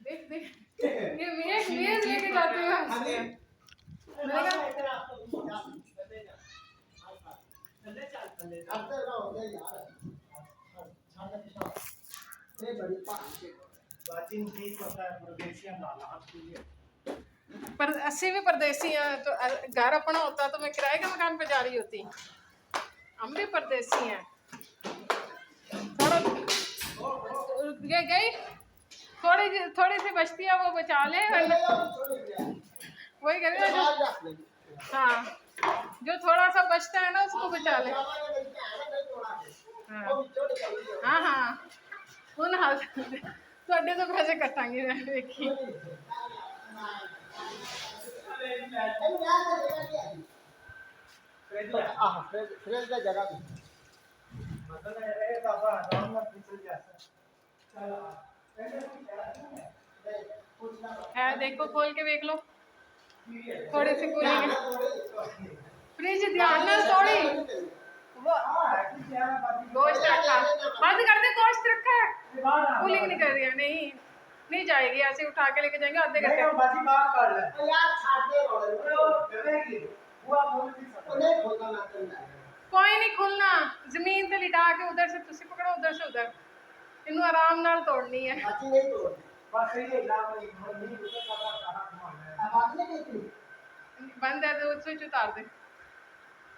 देख देख ये मेज लेके जाते हुए हंसते हैं। मैंने कहा पर अस्सी भी परदेसी हैं तो घर अपना होता तो मैं किराए के मकान पे जा रही होती। हम भी परदेसी हैं। थोड़ा ये गई थोड़ी सी बचती है वो बचा ले वही कह रही है जो हाँ जो थोड़ा सा बचता है ना उसको बचा ले। हाँ हाँ ਹੁਣ ਹੱਸ ਤੁਹਾਡੇ ਤੋਂ ਪੈਸੇ ਕੱਟਾਂਗੇ ਮੈਂ ਵੇਖੀ। फ्रेज का जगह भी है देखो खोल के देख लो थोड़ी सी कूलिंग फ्रिज ध्यान ना तोड़ी वो गोश्त रखा बंद कर दे गोश्त रखा है कूलिंग नहीं कर रही है नहीं जाएगी ऐसे उठा के लेके जाएंगे आधे घंटे कोई नहीं खुलना जमीन पे लिटा के उधर से तुसी पकड़ो उधर से उधर इन्हों आराम नाल तोड़नी है बंद है तो स्विच उतार दे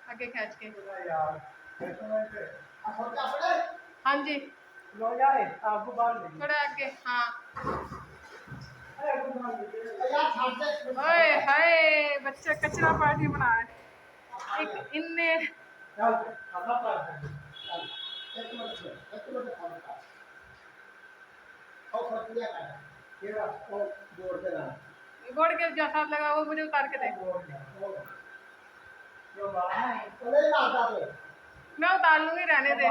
आगे खींच के हाँ जी थोड़ा आगे हाँ ओए हाय बच्चा कचरा पार्टी बना है एक इनने बोर्ड के जो साथ लगा वो मुझे उतार के दे मैं उतार लूंगी रहने दे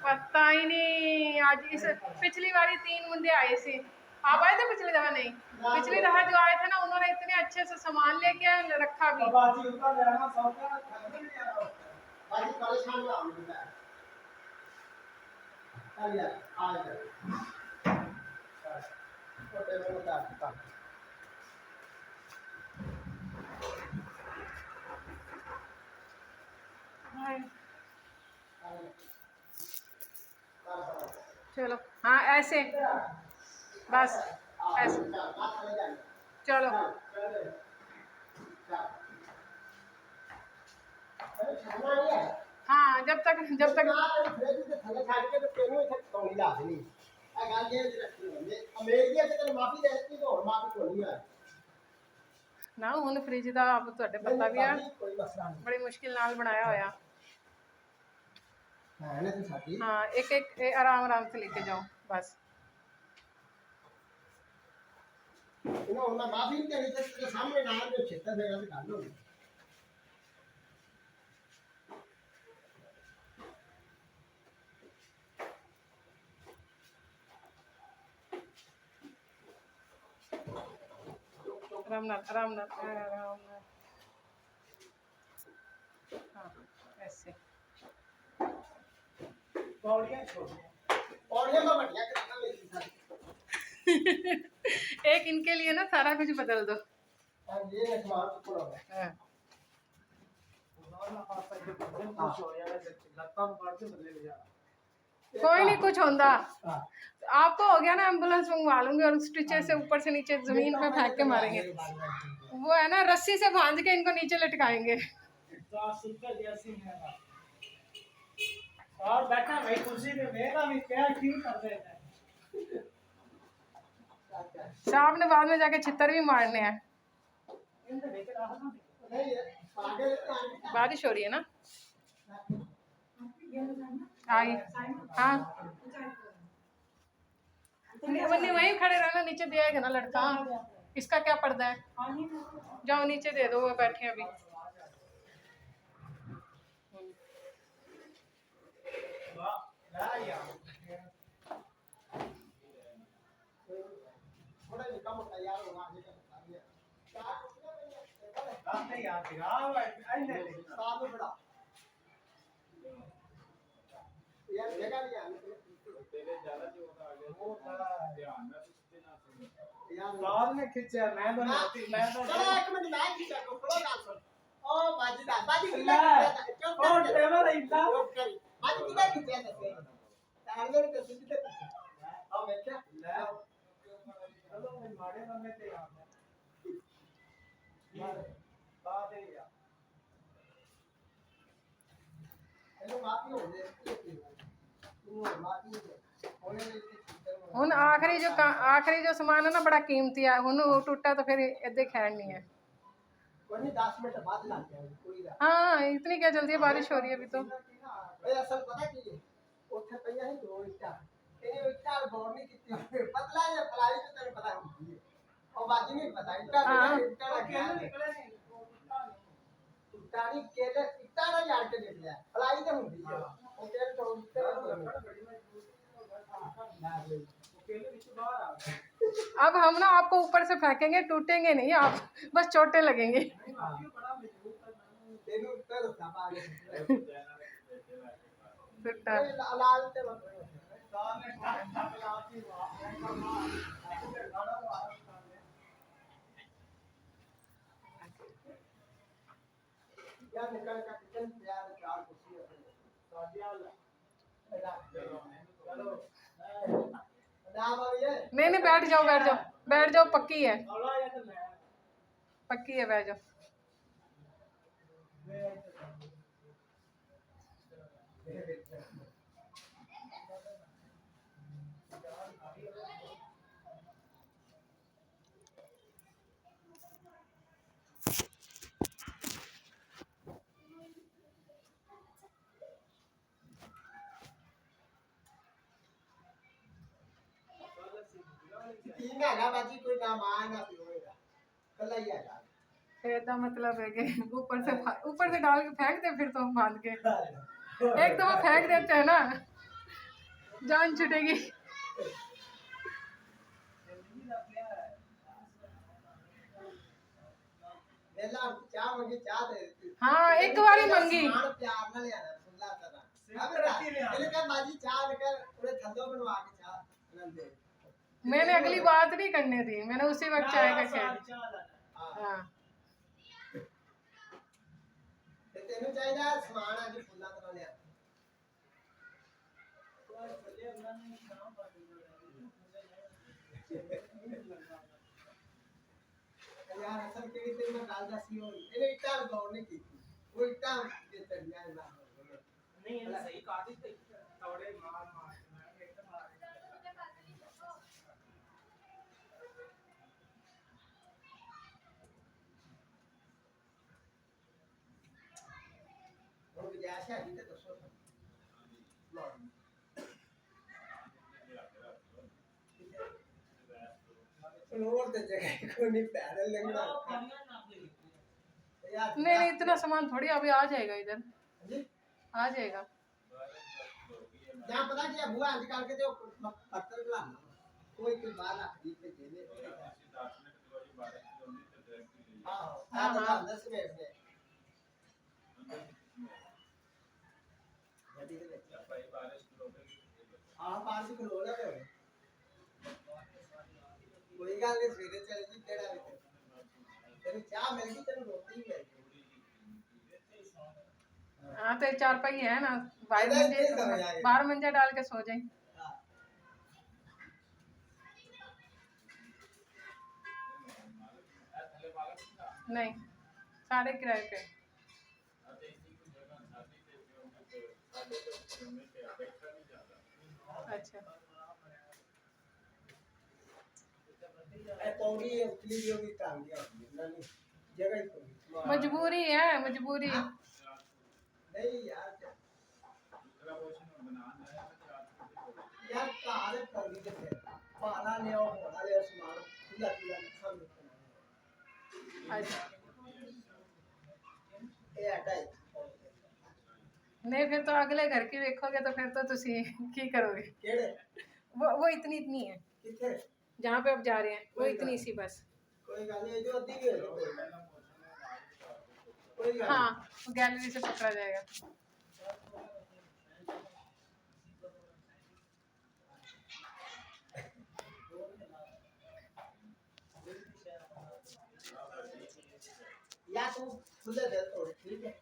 पता ही नहीं आज इस पिछली बारी 3 बंदे आए थे आप आए थे पिछली दफा नहीं पिछली दफा जो आए थे ना उन्होंने इतने अच्छे से सामान लेके रखा भी चलो हाँ ऐसे बस ऐसे चलो हाँ जब तक ना ਹੁਣ फ्रिज ਦਾ ਆਪ ਤੁਹਾਡੇ ਪਤਾ ਵੀ ਆ ਬੜੀ ਮੁਸ਼ਕਿਲ ਨਾਲ ਬਣਾਇਆ ਹੋਇਆ हाँ एक आराम से लेके जाओ बस आराम नाल हाँ ऐसे एक इनके लिए ना सारा कुछ बदल दो कोई नहीं कुछ होता आपको हो गया ना एम्बुलेंस मंगवा लूंगी और स्टिचर से ऊपर से नीचे जमीन पे फेंक के मारेंगे वो है ना रस्सी से बांध के इनको नीचे लटकाएंगे और बैठा भाई कुर्सी पे मेरा भी पैर ठीक कर देता है साहब ने बाद में जाके छितर भी मारने हैं बारिश हो रही है ना आई हाँ वहीं खड़े रहना नीचे दिया ना लड़का इसका क्या पर्दा है जाओ नीचे दे दो वो बैठे अभी यार जगह नहीं आने तेरे ज्यादा जो होता आगे वो था ध्यान में तो तुझे ना सुन यार साथ में खींचा मैं तो चलो एक मिनट मैं खींचा को फ्लो डाल सुन ओ बाजी ओ ड्राइवर है इतना बाजी किधर खींचा था तारले के सीधे अब मैं क्या चलो मैं मारे में ते यार बात है यार हेलो माफी हो गई वो माफी हो गई ਹੁਣ ਆਖਰੀ ਜੋ ਸਮਾਨ ਹੈ ਨਾ ਬੜਾ ਕੀਮਤੀ ਆ ਹੁਣ ਉਹ ਟੁੱਟਾ ਤਾਂ ਫਿਰ ਇੱਦਾਂ ਖੈਰ ਨਹੀਂ ਹੈ कोई नहीं 10 मिनट बाद लग जाएगा कोई ना हाँ इतनी क्या जल्दी है बारिश हो रही है अभी तो ए असल पता की है ਉੱਥੇ ਪਈਆਂ ਸੀ ਦੋ ਇੱਟਾਂ ਇਹਨੇ ਇੱਟਾਂ ਗੌਰ ਨਹੀਂ ਕੀਤੀ ਪਤਲਾ ਜਿਹਾ ਫਲਾਈ ਤੇ ਤੈਨੂੰ ਪਤਾ ਹੁੰਦੀ ਹੈ ਉਹ ਬਾਜੀ ਨਹੀਂ ਪਤਾ ਇੱਟਾਂ ਇੱਟਾਂ ਦਾ ਗਿਆ निकले नहीं ਟਾਣੀ ਕੇਲੇ ਇੱਟਾਂ ਦਾ ਯਾਰ ਕੇ ਨਿਕਲਿਆ ਫਲਾਈ ਤੇ ਹੁੰਦੀ ਹੈ ਉਹ ਤੇਰੇ ਤੋਂ ਉੱਤੇ अकेले बीच बाहर आ गए अब हम ना आपको ऊपर से फेंकेंगे टूटेंगे नहीं आप बस चोटें लगेंगे बड़ा मजबूत है ਤੈਨੂੰ ਉੱਤੇ ਰੱਖਾ ਪਾ ਕੇ टूटा ਲਾਲ ਤੇ सामने ठप लाती वहां खड़ा हुआ यार निकल का किचन यार चार कुर्सी है सादिया चलो नाम आइए नहीं बैठ जाओ पक्की है अल्लाह ये तो मैं पक्की है बैठ जाओ तीन है ना बाजी कोई ना मां ना पियो होएगा कल ही आएगा फिर का मतलब है कि ऊपर से डाल के फेंक दे फिर तो हम बांध के एक दफा फेंक देते हैं ना जान छूटेगी मेला चाह मंगी चाह दे हाँ एक बार ही मंगी सामान प्यार ना ले आना सुनला तना अब इन्हें कह बाजी चाह लेकर पूरे थल्लो बनवा के चाह नल दे मैंने अगली बात नहीं करने दी मैंने उसी वक्त चाय का कह दी हाँ ते तेनु चाहिए सामान आज फुल्ला तना ले यार असल के तेरे में डाल दा सी हो इन्हें इट्टा गौर नहीं की वो इट्टा ये चढ़िया है ना नहीं ये सही काटी थोड़े मार एकदम और विजय अभी तक दसो और तो जगह को नहीं पैदल लगना यार नहीं इतना सामान थोड़ी अभी आ जाएगा इधर जी आ जाएगा यहाँ पता क्या बुआ आजकल के जो पत्थर लाना कोई के बाल आखिरी पे देने हाँ हाँ हाँ 10 मिनट में हाँ 5 किलो हो गए कोई गल नहीं सवेरे चल जी केड़ा तेरी चाह मिल गई तेरी रोटी मिल गई हाँ तो चार पाई है ना बाहर मंजा डाल के सो जाए नहीं साढ़े किराए पे अच्छा ए पौड़ी उतली भी होगी काम दिया नहीं जगह ही कोई मजबूरी है मजबूरी नहीं यार यार कहाँ से पौड़ी के थे पाला ले आओ होना ले सामान खुला खुला खाम अच्छा ये हटाई नहीं फिर तो अगले घर की देखोगे तो फिर तो तुसी की करोगे केड़े वो इतनी है किथे जहाँ पे आप जा रहे हैं वो इतनी सी बस कोई गल नहीं जो अद्धी भी हो कोई गल हाँ गैलरी से पकड़ा जाएगा या तू खुले दे तोड़ ठीक है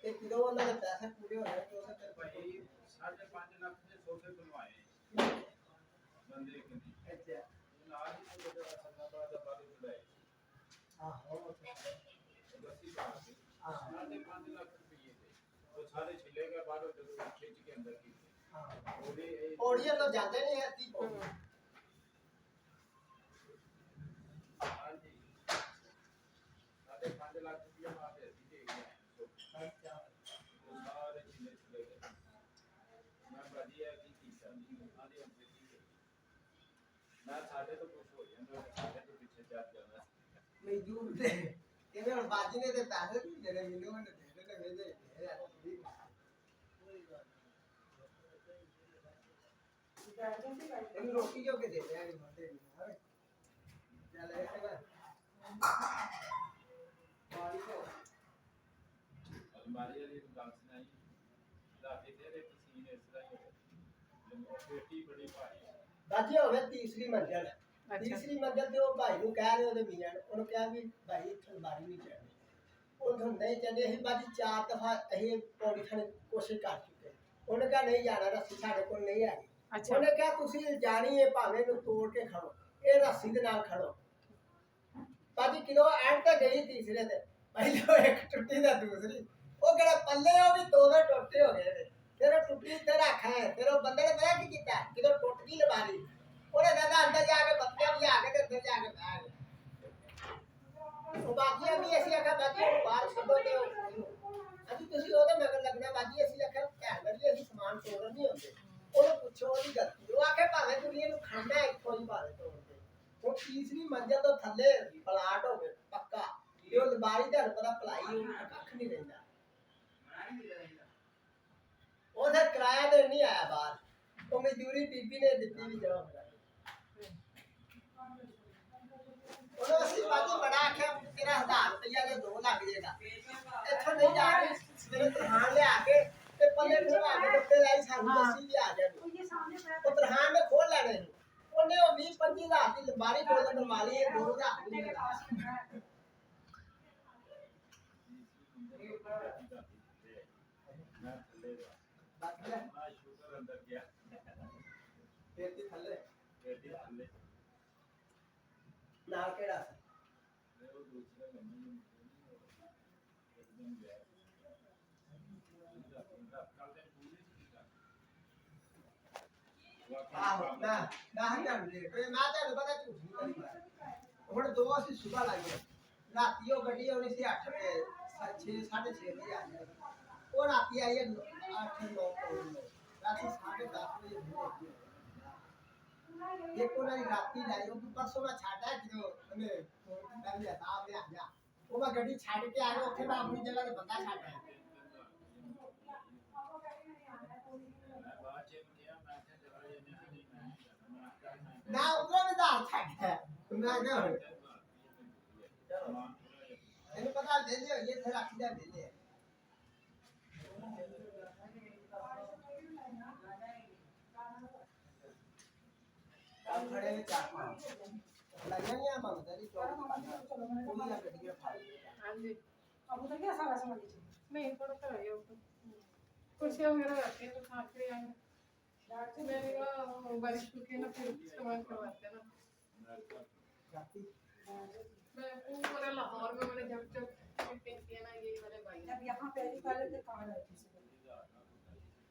ते किलो वाला पैसे पूरे हो रहे तो उसे तेरे भाई 5.5 लाख के सोफे बनवाए बंदे के लिए अच्छा ਨਾਲ ਹੀ तो बड़ा सन्ना बड़ा दबा के चलाए हां हो बसी बात है हां 5.5 लाख रुपए थे वो सारे छिलेगा बाहर जब खींच के अंदर की हां और ये ओडियन तो जाते नहीं है ती हम्म। हाँ जी 5.5 लाख रुपया बात है सीधे अच्छा वो सारे छिले छिले गए मैं बढ़िया की तीसरा आधी हम से मैं साढ़े तो खुश हो जाऊंगा साढ़े तो पीछे चल जाना मजदूर थे केवे और बाजी ने ते पैसे देने मिलो ने देने भेजे इन रोटी जो के देते हैं मरते नहीं चल ऐसे कर बारी को अलमारी वाली दुकान से नहीं लाके तेरे किसी ने इस तरह ही बेटी बड़ी भारी बाजी होवे तीसरी मंजिल तीसरी मंजिल ਤੇ ਉਹ ਭਾਈ ਨੂੰ ਕਹਿ ਰਹੇ ਉਹਦੇ ਮੀਆਂ ਨੂੰ ਉਹਨੂੰ ਕਿਹਾ ਵੀ ਭਾਈ ਇੱਥੇ ਬਾਰੀ ਨਹੀਂ ਚੜ੍ਹਨੀ ਉਹ ਨਹੀਂ ਚੱਲੇ ਅਸੀਂ ਬਾਜੀ 4 ਦਫਾ ਅਸੀਂ ਪੌੜੀ ਥਾਣੇ ਕੋਸ਼ਿਸ਼ ਕਰ ਚੁੱਕੇ ਉਹਨੇ ਕਿਹਾ ਨਹੀਂ ਜਾਣਾ ਰੱਸੀ ਸਾਡੇ ਕੋਲ ਨਹੀਂ ਹੈਗੀ ਅੱਛਾ ਉਹਨੇ ਕਿਹਾ ਤੁਸੀਂ ਜਾਣੀ ਹੈ ਭਾਵੇਂ ਨੂੰ ਤੋੜ ਕੇ ਖੜੋ ਇਹ ਰੱਸੀ ਦੇ ਨਾਲ ਖੜੋ ਬਾਜੀ ਕਿਲੋ ਐਂਡ ਤੇ ਗਈ ਤੀਸਰੇ ਤੇ ਪਹਿਲਾਂ ਇੱਕ ਟੁੱਟੀ ਦਾ ਦੂਸਰੀ ਉਹ ਕਿਹੜਾ ਪੱਲੇ ਉਹ ਵੀ ਦੋ ਟੁੱਟੇ ਹੋ ਗਏ ਨੇ तेरा टुकड़ी ते रखा है तेरे बंदे ने पता की कीता कि तो टूट गई लबारी ओने दादा अंदर जाके बत्तियां भी आके ते अंदर जाके बैठ ਉਹ ਬਾਕੀ ਵੀ ਅਸੀਂ ਆਖਿਆ ਬਾਕੀ ਉਹ ਬਾਹਰ ਛੱਡੋ ਤੇ ਅਸੀਂ ਤੁਸੀਂ ਉਹਦੇ ਮਗਰ ਲੱਗਣਾ ਬਾਜੀ ਅਸੀਂ ਆਖਿਆ ਭੈਣ ਵਰਗੀ ਅਸੀਂ ਸਮਾਨ ਤੋੜਨ ਨਹੀਂ ਹੁੰਦੇ ਉਹਨੂੰ ਪੁੱਛੋ ਉਹਦੀ ਗਲਤੀ ਉਹ ਆਖੇ ਭਾਵੇਂ ਤੁਸੀਂ ਇਹਨੂੰ ਖਾਣਾ ਇੱਥੋਂ ਹੀ ਭਾਵੇਂ ਤੋੜਦੇ ਉਹ ਤੀਸਰੀ ਮੰਜ਼ਿਲ ਤੋਂ ਥੱਲੇ ਪਲਾਟ ਹੋਵੇ ਪੱਕਾ ਇਹ ਉਹ ਲਬਾਰੀ ਤੁਹਾਨੂੰ ਪਤਾ ਭਲਾਈ ਉਹ ਕੱਖ ਨਹੀਂ ਰਹਿੰਦਾ ਉਹਦਾ ਕਿਰਾਇਆ ਤੇ ਨਹੀਂ ਆਇਆ ਬਾਹਰ ਉਹ ਮਜ਼ਦੂਰੀ ਬੀਬੀ ਨੇ ਦਿੱਤੀ ਵੀ ਜਮਾ ਉਹਨੂੰ ਅਸੀਂ ਬਾਜੀ ਬੜਾ ਆਖਿਆ ਤੇਰਾ 1000 ਰੁਪਇਆ ਦੇ 2 ਲੱਗ ਜਾਏਗਾ ਇੱਥੋਂ ਨਹੀਂ ਜਾ ਕੇ ਸਵੇਰੇ ਤਰਹਾਨ ਲਿਆ ਕੇ ਤੇ ਪੱਲੇ ਖਵਾ ਕੇ ਉੱਤੇ ਲਾਈ ਸਾਨੂੰ ਦੱਸੀ ਵੀ ਆ ਜਾਣੀ ਉਹ ਤਰਹਾਨ ਨੇ ਖੋਲ ਲੈਣੇ ਨੇ ਉਹਨੇ ਉਹ 20-25 ਹਜ਼ਾਰ ਦੀ ਲੰਬਾਰੀ ਕੋਲ ਬਣਵਾ ਲਈ 2000 ਦੀ मैं थल्ले ਬਾਕੀ ना शुगर अंदर गया ਫੇਰ ਦੀ ਥੱਲੇ बेटी थल्ले ਨਾਲ ਕਿਹੜਾ ਸੀ मैं वो दूसरे लम्बी एकदम गया कल दिन पूरी ਆਹੋ ਮੈਂ ਹਜ਼ਾਰ ਦੇ ਤੇ ਮੈਂ ਤੁਹਾਨੂੰ ਪਤਾ ਝੂਠ ਨਹੀਂ ਕਰੀ ਹੁਣ ਦੋ ਅਸੀਂ ਸੁਬਾ ਲਾਈਏ ਰਾਤੀ ਉਹ ਗੱਡੀ ਆਉਣੀ ਸੀ 8 ਵਜੇ 6:30 ਵਜੇ ਆ ਗਈ ਉਹ ਰਾਤੀ ਆਈ 8-9 ਰਾਤੀ 10:30 ਵਜੇ ਇੱਕ ਉਹਨਾਂ ਦੀ ਰਾਤੀ ਲਾਈ ਉਹ ਪਰਸੋਂ ਮੈਂ ਛੱਡਿਆ ਜਦੋਂ ਉਹਨੇ ਫੋਨ ਲਿਆ ਤਾਂ ਆ ਗਿਆ ਉਹ ਮੈਂ ਗੱਡੀ ਛੱਡ ਕੇ ਆ ਗਿਆ ਉੱਥੇ ਮੈਂ ਆਪਣੀ ਜਗ੍ਹਾ ਤੇ ਬੰਦਾ ਛੱਡ ਆਇਆ ਨਾ ਉਧਰ ਵੀ ਦਾ ਛੱਡਿਆ ਮੈਂ ਕਿਹਾ ਇਹਨੂੰ ਪਤਾ ਦੇ ਲਿਓ ਇਹ ਫਿਰ ਰੱਖ ਜਾ ਦੇ ਲਿਆ ਕੰਮ ਖੜੇ ਨੇ ਚਾਰ ਪੰਜ ਲੱਗਣੀਆਂ ਮੰਗਦਾ ਜੀ ਚੌਕ ਕੋਈ ਨਾ ਗੱਡੀਆਂ ਫਾੜ हाँ जी अब उधर क्या सारा सामान नीचे नहीं थोड़ा सा रही हो कुर्सियाँ वगैरह रखते हैं तो खा के आएंगे मैंने कहा बारिश रुकी ना फिर सामान करवाते हैं ना जाती मैं पूरा लाहौर में मैंने जब मीटिंग किया ना यही वाले भाई अब यहाँ पहली पहले से कहाँ रहे थे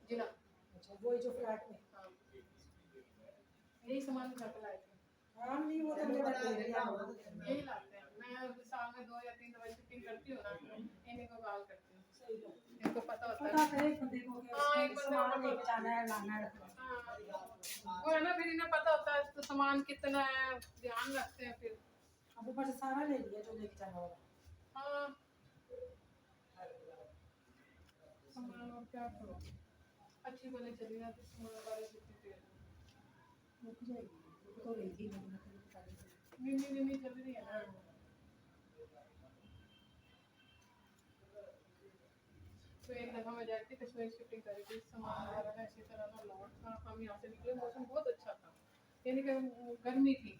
जी ना अच्छा वही जो फ्लैट में हाँ यही सामान घर पे लाए थे हाँ नहीं वो तो मुझे बता दिया यही लाते हैं मैं साल में 2 या 3 दफा शिफ्टिंग करती हूँ ना इन्हीं को कॉल करती हूँ सही बात इनको पता होता पता है है एक बंदे को हाँ, एक कि बंदे को सामान पता लेके जाना है लाना है रखना है। हाँ, वो है ना फिर इन्हें पता होता है तो सामान कितना है ध्यान रखते हैं फिर अब ऊपर से सारा ले लिया जो लेके जाना होगा हाँ सामान और क्या करो अच्छी वाली चली जाती सामान वाले कितनी देर रुक जाएगी तो लेगी नहीं चल रही है ना तो एक दफा मैं जाती थी कश्मीर शिफ्टिंग करी थी सामान वगैरह ना इसी तरह ना लौट था हम यहाँ से निकले मौसम बहुत अच्छा था यानी कि गर्मी थी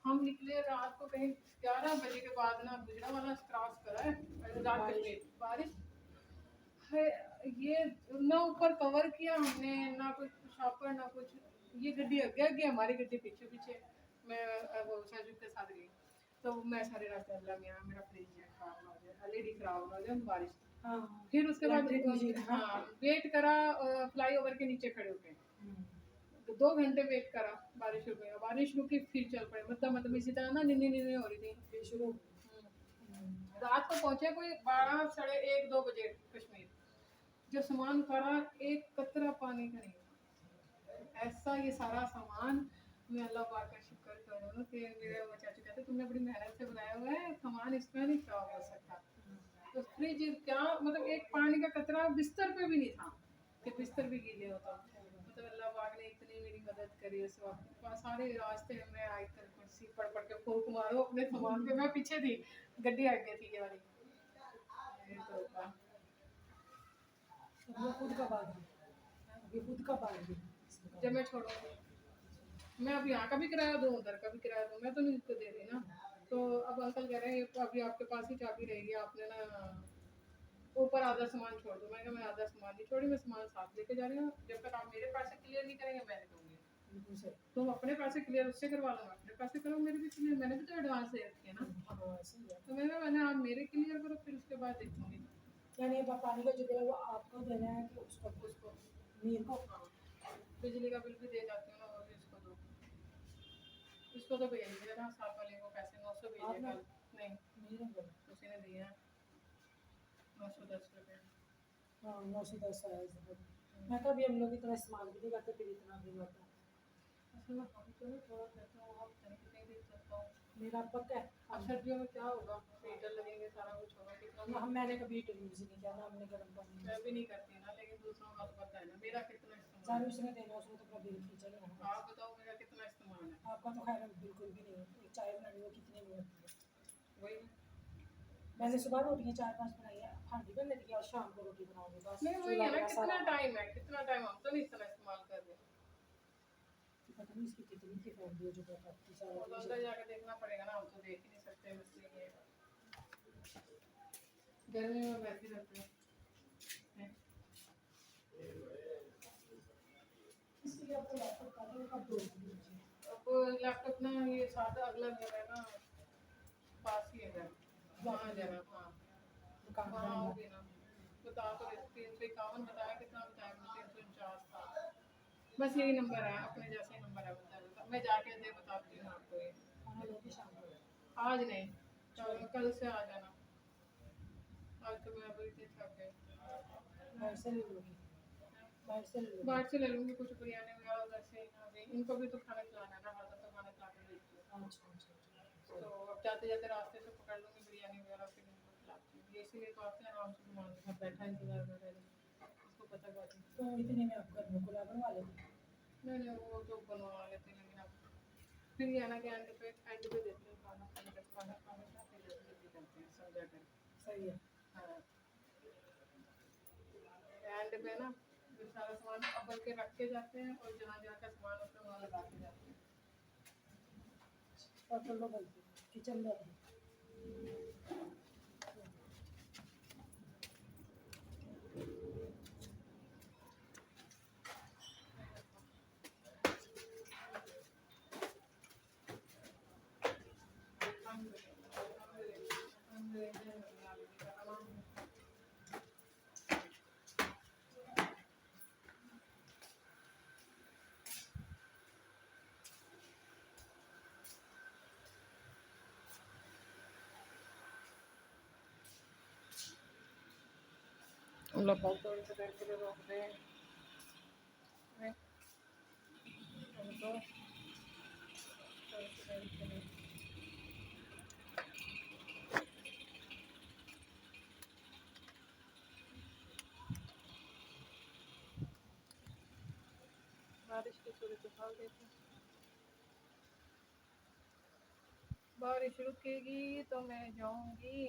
हम निकले रात को कहीं 11 बजे के बाद ना गुजरा वाला क्रॉस करा है रात के बारिश है। ये ना ऊपर कवर किया हमने ना कुछ शॉपर ना कुछ, ये गड्डी आगे आगे हमारी गड्डी पीछे पीछे। मैं वो साजिद के साथ गई तो मैं सारे रास्ते अल्लाह मेरा मेरा फ्रिज खराब ना हो जाए, एलईडी खराब ना हो जाए बारिश। हाँ फिर उसके बाद इलेक्ट्रिक मशीन, हाँ वेट करा फ्लाईओवर के नीचे खड़े होके तो 2 घंटे वेट करा, बारिश रुकी, बारिश रुकी फिर चल पड़े, मतलब इसी तरह ना निन्नी निन्नी हो रही थी। फिर शुरू रात को पहुंचे कोई 12 साढ़े 1 2 बजे कश्मीर। जो सामान उतारा एक कतरा पानी का नहीं था। ऐसा ये सारा सामान, मैं अल्लाह पाक का शुक्र करूँ कि मेरे वो चाचू कहते तुमने बड़ी मेहनत से बनाया हुआ है, सामान इसमें नहीं खराब हो सकता। तो फ्रिज क्या मतलब एक पानी का कतरा बिस्तर पे भी नहीं था कि बिस्तर भी गीले होता। मतलब अल्लाह पाक ने इतनी मेरी मदद करी उस वक्त। सारे रास्ते में आयतल कुर्सी पढ़ पढ़ के फूंक मारो अपने सामान पे। मैं पीछे थी, गड्डी आगे थी ये वाली। ये तो होगा। वो खुद का बात है, अभी खुद का बात है। जब मैं छोड़ूंगी मैं अब यहाँ का भी किराया दूँ उधर का भी किराया दूँ, मैं तो नहीं उसको दे रही ना। तो अब अंकल कह रहे हैं अभी आपके पास ही चाबी रहेगी, आपने ना ऊपर आधा सामान छोड़ दो। मैं कहा मैं आधा सामान नहीं छोड़ी, मैं सामान साथ लेके जा रही हूँ। जब तक आप मेरे पैसे क्लियर नहीं करेंगे मैं नहीं दूँगी। बिल्कुल सही। तुम अपने पैसे क्लियर उससे करवा लो, अपने पैसे करो, मेरे भी क्लियर, मैंने भी तो एडवांस दे रखे हैं ना। हाँ सही है। तो मैंने आप मेरे क्लियर करो फिर उसके बाद देखूँगी यानी पानी का जो बिल है वो आपको देना है कि उसको? उसको। मीर को? हाँ बिजली का बिल भी दे जाती हूँ ना, वो भी उसको दो। इसको तो भेज दिया ना साथ वाले को पैसे 900 भेजे आपने? कल। नहीं मीर को? उसी ने दिया 910 रुपये। हाँ 910 आया इस बार। मैं कहा अभी हम लोग इतना इस्तेमाल भी नहीं करते फिर इतना बिल होता है। असल में हम तो ना थोड़ा कहते हो आप नहीं देख सकता हूँ। मेरा पक्का है। अब सर्दियों में क्या होगा, हीटर लगेंगे सारा कुछ होगा कितना। हम मैंने कभी हीटर यूज़ नहीं किया ना, हमने गर्म पानी मैं भी नहीं करती ना, लेकिन दूसरों का तो पता है ना मेरा कितना इस्तेमाल सारे है। उसने देना, उसने तो अपना बिल खींचा ना। आप बताओ मेरा कितना इस्तेमाल है। आपका तो खैर बिल्कुल भी नहीं है। एक चाय बनाने में कितनी नहीं होती है। वही मैंने सुबह रोटियाँ 4-5 बनाई है, हांडी बन रही है और शाम को रोटी बनाऊंगी बस। नहीं वही है ना, कितना टाइम है, कितना टाइम हम तो नहीं इतना इस्तेमाल कर रहे। पता नहीं इसकी कितनी की फैमिली है जो बताती वो तो अंदर जाके देखना पड़ेगा ना, हम तो देख ही नहीं सकते इसलिए। गर्मी में बैठे रहते हैं। इसलिए आपको लैपटॉप का तो कब दो दीजिए। अब लैपटॉप ना ये सादा अगला घर है ना, पास ही है घर, वहाँ जाना। हाँ दुकान वहाँ का आओगे ना, बता तो 351 बताया, कितना बताया 349 था। बस यही नंबर है, अपने जैसे ही नंबर है बता। मैं जाके दे बताती हूँ आपको ये। खाना लेके शाम को आज नहीं कल से आ जाना। आज तो मैं अभी इतनी थक गई। बाहर से ले लोगी? बाहर से ले लोगी? बाहर से ले लूँगी कुछ बिरयानी वगैरह उधर से ही ना दे। इनको भी तो खाना खिलाना है ना, हर तो खाना खिला के भेजती हूँ। अच्छा। तो अब जाते जाते रास्ते से पकड़ लूँगी बिरयानी वगैरह, फिर इनको खिलाती हूँ। ये इसीलिए तो आते हैं आराम से घुमाने के साथ बैठा इंतजार कर रहे हैं, उसको पता कर दी। तो इतने में आप घर में खुला बनवा लेते? नहीं वो तो बनवा लेते हैं, लेकिन अब फिर ये है ना कि एंड पे देते हैं खाना, खाना खाना फिर जल्दी करते हैं समझा कर। सही है। हाँ एंड पे ना फिर सारा सामान अब्बल के रख के जाते हैं और जहाँ जहाँ का सामान होता है वहाँ लगा के जाते हैं। और तो लो बोलते किचन में लोग थोड़ी सी देर के लिए रोक दे उनको, थोड़ी सी देर के लिए। बारिश की सूरत हाल देखो, बारिश रुकेगी तो मैं जाऊंगी।